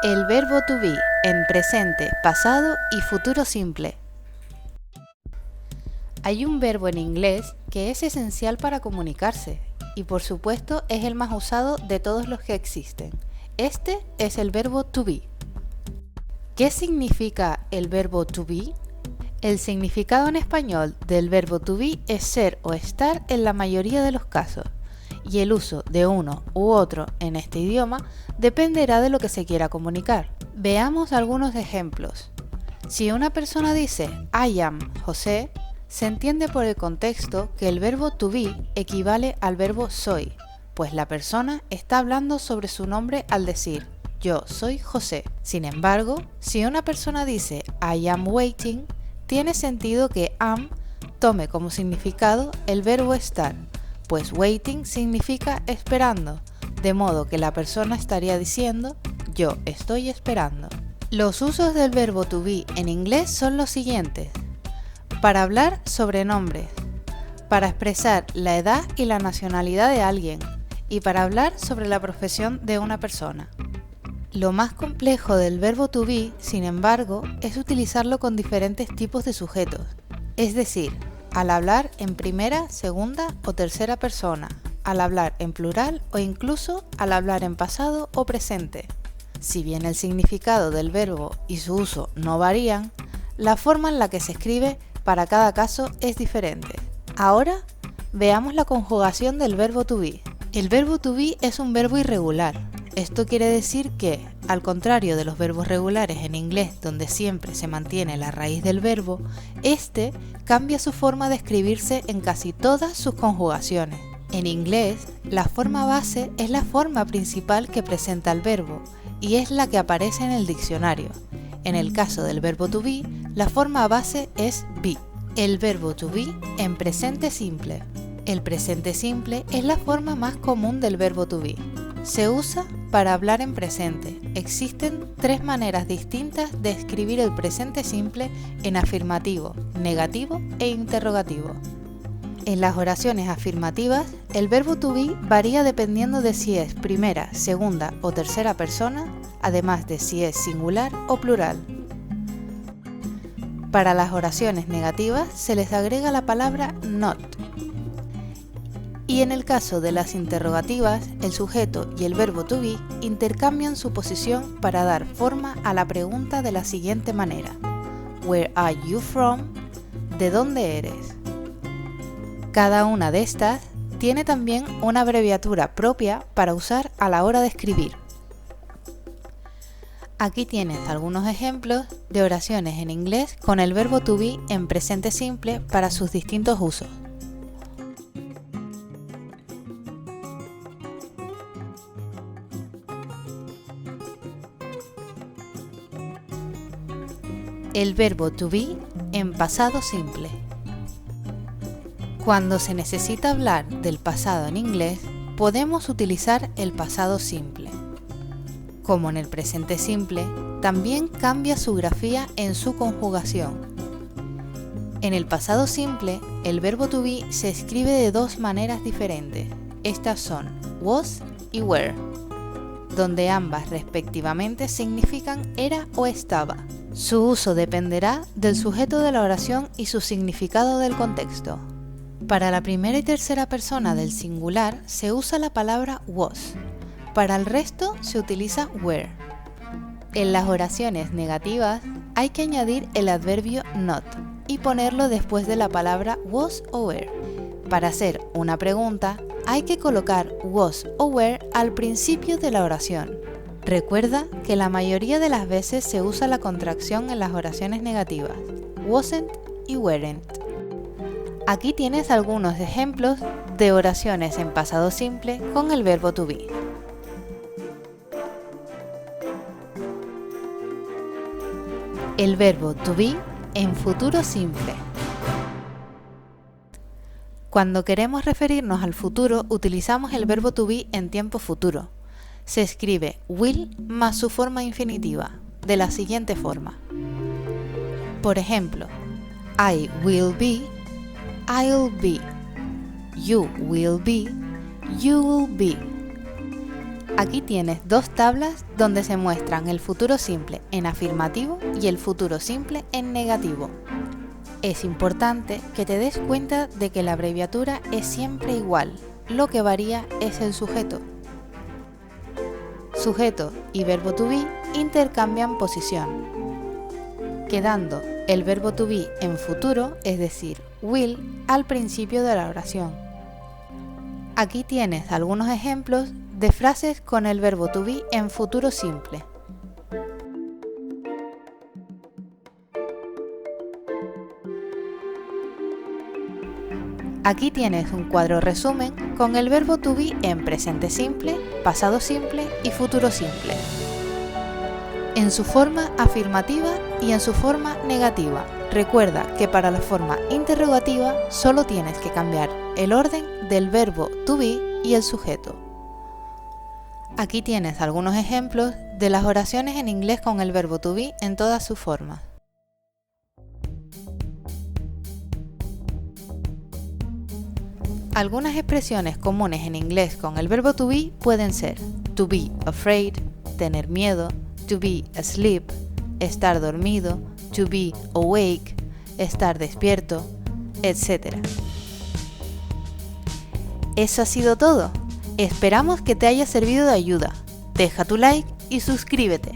El verbo to be en presente, pasado y futuro simple. Hay un verbo en inglés que es esencial para comunicarse y por supuesto es el más usado de todos los que existen. Este es el verbo to be. ¿Qué significa el verbo to be? El significado en español del verbo to be es ser o estar en la mayoría de los casos, y el uso de uno u otro en este idioma dependerá de lo que se quiera comunicar. Veamos algunos ejemplos. Si una persona dice I am José, se entiende por el contexto que el verbo to be equivale al verbo soy, pues la persona está hablando sobre su nombre al decir yo soy José. Sin embargo, si una persona dice I am waiting, tiene sentido que am tome como significado el verbo estar, pues waiting significa esperando, de modo que la persona estaría diciendo yo estoy esperando. Los usos del verbo to be en inglés son los siguientes: para hablar sobre nombres, para expresar la edad y la nacionalidad de alguien, y para hablar sobre la profesión de una persona. Lo más complejo del verbo to be, sin embargo, es utilizarlo con diferentes tipos de sujetos, es decir, al hablar en primera, segunda o tercera persona, al hablar en plural o incluso al hablar en pasado o presente. Si bien el significado del verbo y su uso no varían, la forma en la que se escribe para cada caso es diferente. Ahora, veamos la conjugación del verbo to be. El verbo to be es un verbo irregular. Esto quiere decir que, al contrario de los verbos regulares en inglés donde siempre se mantiene la raíz del verbo, este cambia su forma de escribirse en casi todas sus conjugaciones. En inglés, la forma base es la forma principal que presenta el verbo y es la que aparece en el diccionario. En el caso del verbo to be, la forma base es be. El verbo to be en presente simple. El presente simple es la forma más común del verbo to be. Se usa para hablar en presente. Existen tres maneras distintas de escribir el presente simple en afirmativo, negativo e interrogativo. En las oraciones afirmativas, el verbo to be varía dependiendo de si es primera, segunda o tercera persona, además de si es singular o plural. Para las oraciones negativas se les agrega la palabra not. Y en el caso de las interrogativas, el sujeto y el verbo to be intercambian su posición para dar forma a la pregunta de la siguiente manera: Where are you from? ¿De dónde eres? Cada una de estas tiene también una abreviatura propia para usar a la hora de escribir. Aquí tienes algunos ejemplos de oraciones en inglés con el verbo to be en presente simple para sus distintos usos. El verbo to be en pasado simple. Cuando se necesita hablar del pasado en inglés, podemos utilizar el pasado simple. Como en el presente simple, también cambia su grafía en su conjugación. En el pasado simple, el verbo to be se escribe de dos maneras diferentes. Estas son was y were, donde ambas respectivamente significan era o estaba. Su uso dependerá del sujeto de la oración y su significado del contexto. Para la primera y tercera persona del singular se usa la palabra was. Para el resto se utiliza were. En las oraciones negativas hay que añadir el adverbio not y ponerlo después de la palabra was o were. Para hacer una pregunta hay que colocar was o were al principio de la oración. Recuerda que la mayoría de las veces se usa la contracción en las oraciones negativas, wasn't y weren't. Aquí tienes algunos ejemplos de oraciones en pasado simple con el verbo to be. El verbo to be en futuro simple. Cuando queremos referirnos al futuro, utilizamos el verbo to be en tiempo futuro. Se escribe will más su forma infinitiva, de la siguiente forma. Por ejemplo, I will be, I'll be. You will be, you will be. Aquí tienes dos tablas donde se muestran el futuro simple en afirmativo y el futuro simple en negativo. Es importante que te des cuenta de que la abreviatura es siempre igual, lo que varía es el sujeto. Sujeto y verbo to be intercambian posición, quedando el verbo to be en futuro, es decir, will, al principio de la oración. Aquí tienes algunos ejemplos de frases con el verbo to be en futuro simple. Aquí tienes un cuadro resumen con el verbo to be en presente simple, pasado simple y futuro simple, en su forma afirmativa y en su forma negativa. Recuerda que para la forma interrogativa solo tienes que cambiar el orden del verbo to be y el sujeto. Aquí tienes algunos ejemplos de las oraciones en inglés con el verbo to be en todas sus formas. Algunas expresiones comunes en inglés con el verbo to be pueden ser to be afraid, tener miedo, to be asleep, estar dormido, to be awake, estar despierto, etc. Eso ha sido todo. Esperamos que te haya servido de ayuda. Deja tu like y suscríbete.